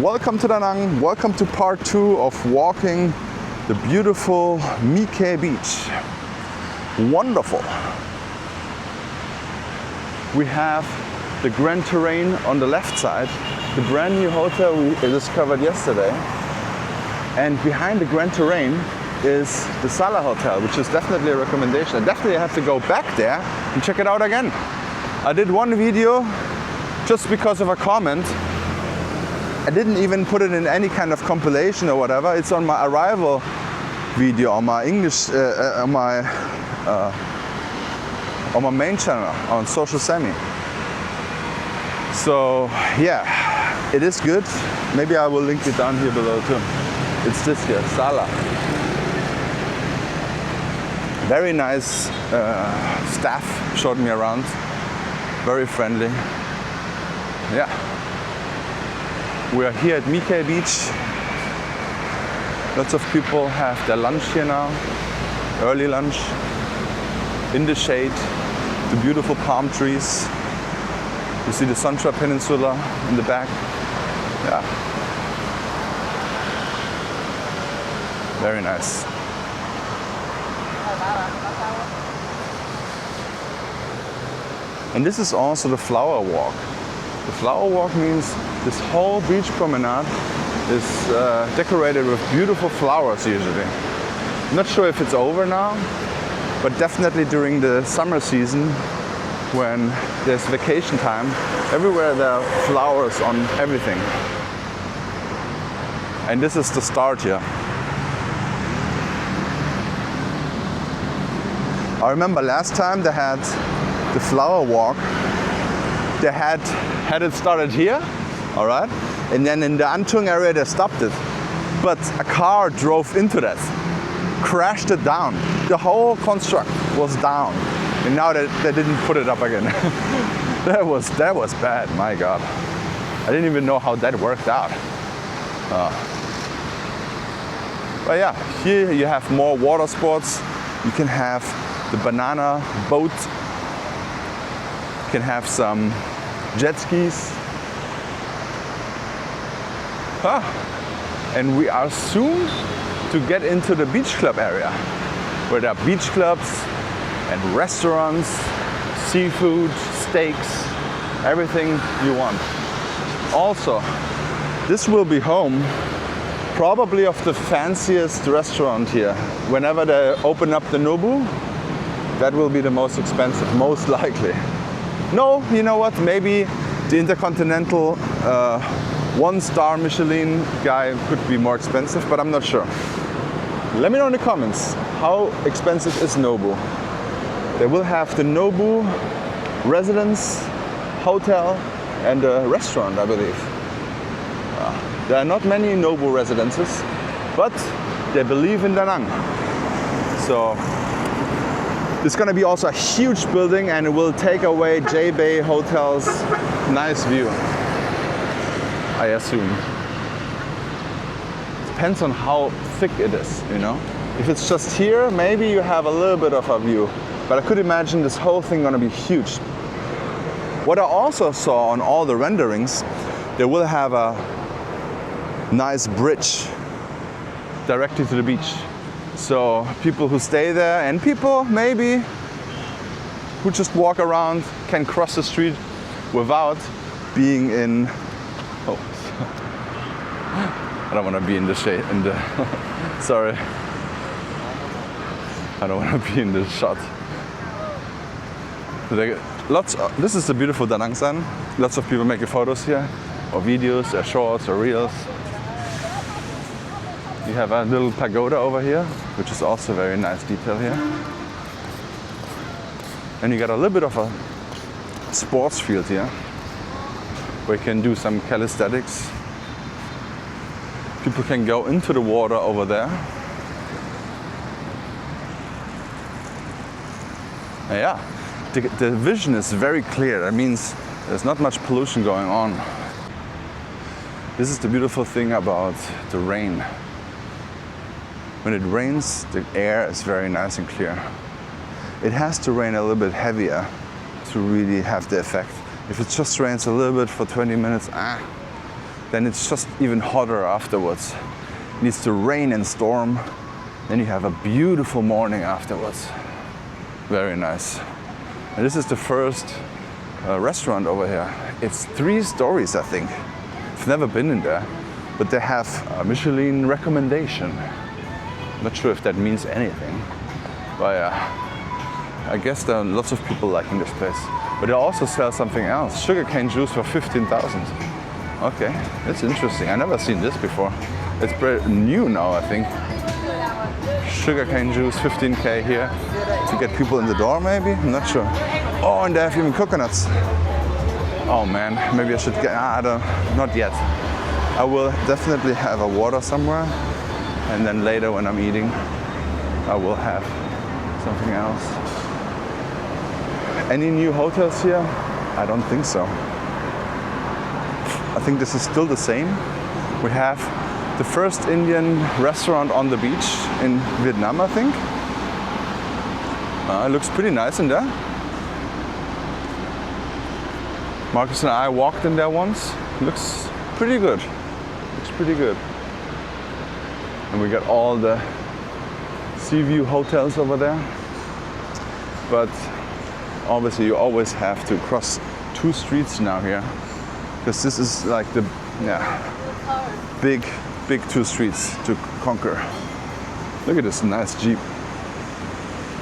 Welcome to Da Nang, welcome to part 2 of walking the beautiful My Khe Beach. Wonderful. We have the Grand Terrain on the left side, the brand new hotel we discovered yesterday. And behind the Grand Terrain is the Sala Hotel, which is definitely a recommendation. I definitely have to go back there and check it out again. I did one video just because of a comment. I didn't even put it in any kind of compilation or whatever. It's on my arrival video on my English, on my main channel on Social Semi. So yeah, it is good. Maybe I will link it down here below too. It's this here, Sala. Very nice staff showed me around. Very friendly. Yeah. We are here at My Khe Beach. Lots of people have their lunch here now, early lunch, in the shade, the beautiful palm trees. You see the Suntra Peninsula in the back. Yeah. Very nice. And this is also the flower walk. The flower walk means this whole beach promenade is decorated with beautiful flowers usually. Not sure if it's over now, but definitely during the summer season when there's vacation time, everywhere there are flowers on everything. And this is the start here. I remember last time they had the flower walk, they had it started here, all right? And then in the Antung area, they stopped it. But a car drove into that, crashed it down. The whole construct was down. And now they didn't put it up again. That was bad, my God. I didn't even know how that worked out. But yeah, here you have more water sports. You can have the banana boat. You can have some jet skis. And we are soon to get into the beach club area, where there are beach clubs and restaurants, seafood, steaks, everything you want. Also, this will be home probably of the fanciest restaurant here. Whenever they open up the Nobu, that will be the most expensive, most likely. No, you know what, maybe the Intercontinental 1-star Michelin guy could be more expensive, but I'm not sure. Let me know in the comments, how expensive is Nobu? They will have the Nobu residence, hotel, and a restaurant, I believe. There are not many Nobu residences, but they believe in Da Nang. So it's going to be also a huge building, and it will take away J-Bay Hotel's nice view, I assume. Depends on how thick it is, you know. If it's just here, maybe you have a little bit of a view, but I could imagine this whole thing gonna be huge. What I also saw on all the renderings, they will have a nice bridge directly to the beach. So people who stay there and people maybe who just walk around can cross the street without being in, oh, I don't want to be in the shade, sorry. I don't want to be in the shot. This is the beautiful Da Nang San. Lots of people making photos here, or videos, or shorts, or reels. You have a little pagoda over here, which is also a very nice detail here. And you got a little bit of a sports field here, where you can do some calisthenics. People can go into the water over there. And yeah, the vision is very clear. That means there's not much pollution going on. This is the beautiful thing about the rain. When it rains, the air is very nice and clear. It has to rain a little bit heavier to really have the effect. If it just rains a little bit for 20 minutes, then it's just even hotter afterwards. It needs to rain and storm. Then you have a beautiful morning afterwards. Very nice. And this is the first restaurant over here. It's 3 stories, I think. I've never been in there, but they have a Michelin recommendation. Not sure if that means anything, but I guess there are lots of people liking this place. But they also sell something else, sugarcane juice for 15,000. Okay, that's interesting. I've never seen this before. It's pretty new now, I think. Sugarcane juice, 15K here to get people in the door, maybe? I'm not sure. Oh, and they have even coconuts. Oh man, maybe I should get, I don't, not yet. I will definitely have a water somewhere, and then later when I'm eating, I will have something else. Any new hotels here? I don't think so. I think this is still the same. We have the first Indian restaurant on the beach in Vietnam, I think. It looks pretty nice in there. Marcus and I walked in there once. Looks pretty good. Looks pretty good. And we got all the sea view hotels over there. But obviously you always have to cross 2 streets now here, because this is like the big 2 streets to conquer. Look at this nice Jeep.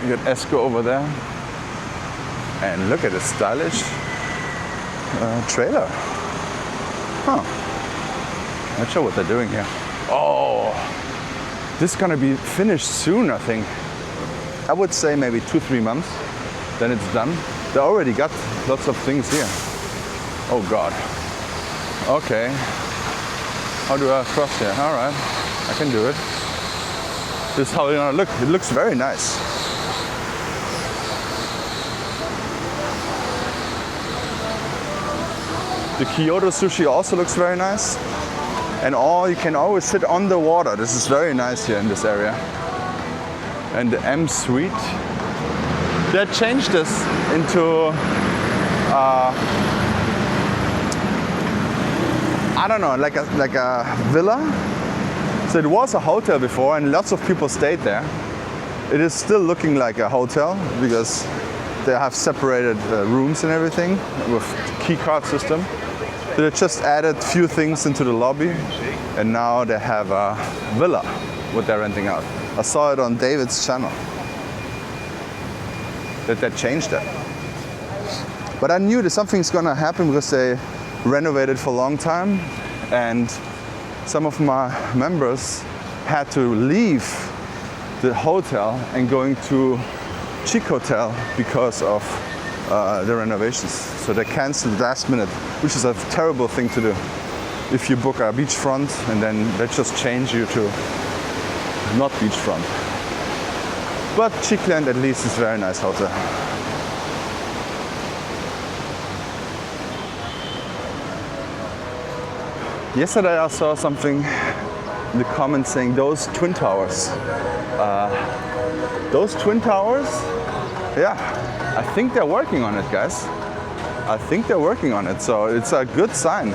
You got Esco over there, and look at this stylish trailer. Huh. Not sure what they're doing here. Oh, this is gonna be finished soon, I think. I would say maybe 2-3 months, then it's done. They already got lots of things here. Oh God. Okay. How do I cross here? All right, I can do it. This is how you look. It looks very nice. The Kyoto sushi also looks very nice. And you can always sit on the water. This is very nice here in this area. And the M Suite. They changed this into I don't know, like a villa. So it was a hotel before, and lots of people stayed there. It is still looking like a hotel because they have separated rooms and everything with key card system. So they just added few things into the lobby, and now they have a villa what they're renting out. I saw it on David's channel that they changed that. But I knew that something's gonna happen because they renovated for a long time, and some of my members had to leave the hotel and going to Chic Hotel because of the renovations. So they canceled last minute, which is a terrible thing to do. If you book a beachfront and then they just change you to not beachfront. But Chicland at least is a very nice hotel. Yesterday I saw something in the comments saying those twin towers. Those twin towers, yeah, I think they're working on it, guys. I think they're working on it, so it's a good sign.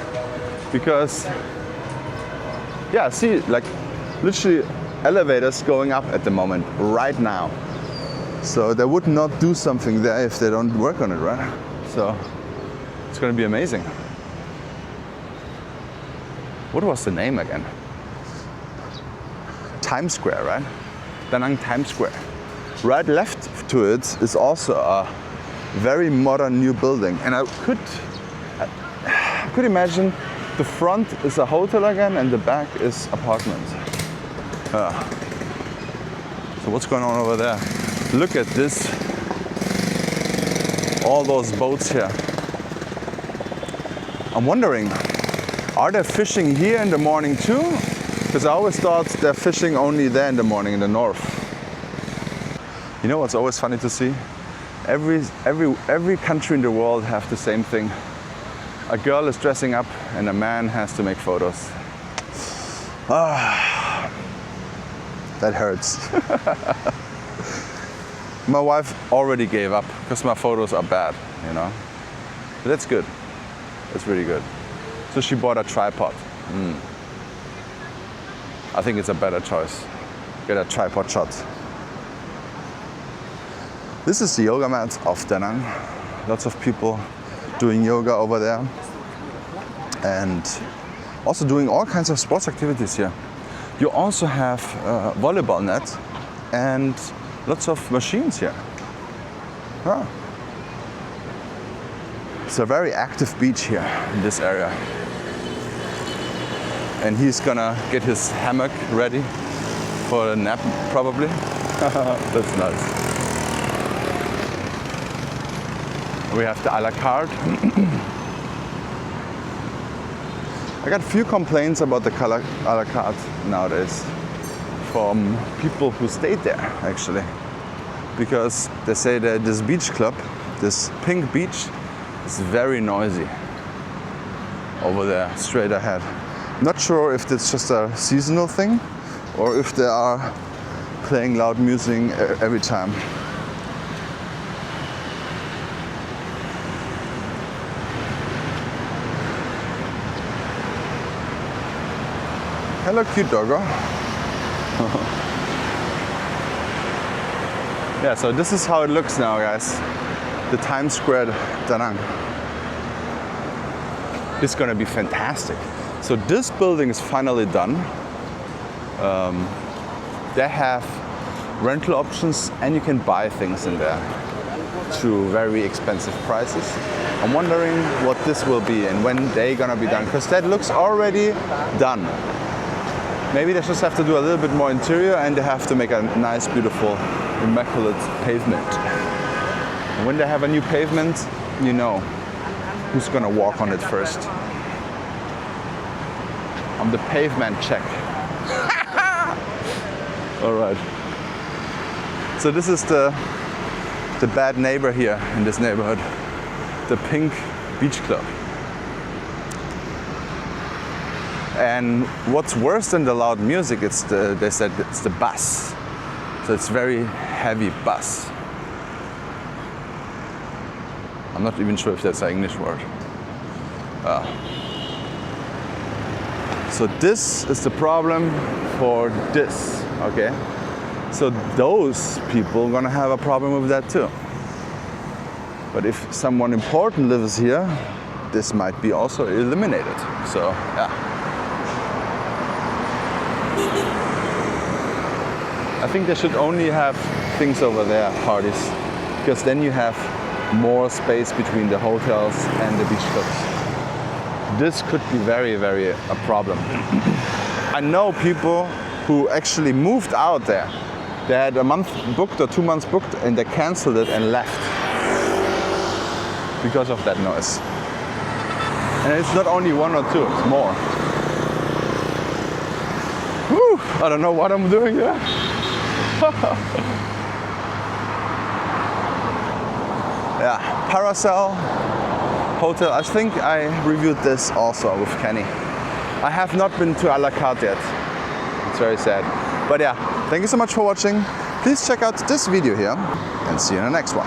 Because, yeah, see, like literally elevators going up at the moment, right now. So they would not do something there if they don't work on it, right? So it's gonna be amazing. What was the name again? Times Square, right? Da Nang Times Square. Right left to it is also a very modern new building. And I could imagine the front is a hotel again and the back is apartments. So what's going on over there? Look at this. All those boats here. I'm wondering, are they fishing here in the morning too? Because I always thought they're fishing only there in the morning in the north. You know what's always funny to see? Every country in the world have the same thing. A girl is dressing up and a man has to make photos. Ah, that hurts. My wife already gave up because my photos are bad, you know. But that's good. That's really good. So she bought a tripod. I think it's a better choice. Get a tripod shot. This is the yoga mat of Da Nang. Lots of people doing yoga over there. And also doing all kinds of sports activities here. You also have a volleyball net and lots of machines here. Huh. It's a very active beach here in this area. And he's gonna get his hammock ready for a nap, probably. That's nice. We have the a la carte. I got a few complaints about the a la carte nowadays from people who stayed there, actually. Because they say that this beach club, this pink beach, is very noisy over there, straight ahead. Not sure if it's just a seasonal thing or if they are playing loud music every time. Hello, cute doggo. Yeah, so this is how it looks now, guys. The Times Square Da Nang. This is gonna be fantastic. So this building is finally done. They have rental options and you can buy things in there to very expensive prices. I'm wondering what this will be and when they're gonna be done, because that looks already done. Maybe they just have to do a little bit more interior and they have to make a nice, beautiful, immaculate pavement. And when they have a new pavement, you know who's gonna walk on it first. On the pavement check. All right. So this is the bad neighbor here in this neighborhood, the Pink Beach Club. And what's worse than the loud music, they said it's the bass. So it's very heavy bass. I'm not even sure if that's an English word. So this is the problem for this, okay? So those people are gonna have a problem with that too. But if someone important lives here, this might be also eliminated. So yeah. I think they should only have things over there, parties, because then you have more space between the hotels and the beach clubs. This could be very, very a problem. I know people who actually moved out there. They had a month booked or 2 months booked and they canceled it and left because of that noise. And it's not only one or two, it's more. Whew, I don't know what I'm doing here. Yeah, Parasol Hotel. I think I reviewed this also with Kenny. I have not been to a la carte yet. It's very sad. But yeah, thank you so much for watching. Please check out this video here and see you in the next one.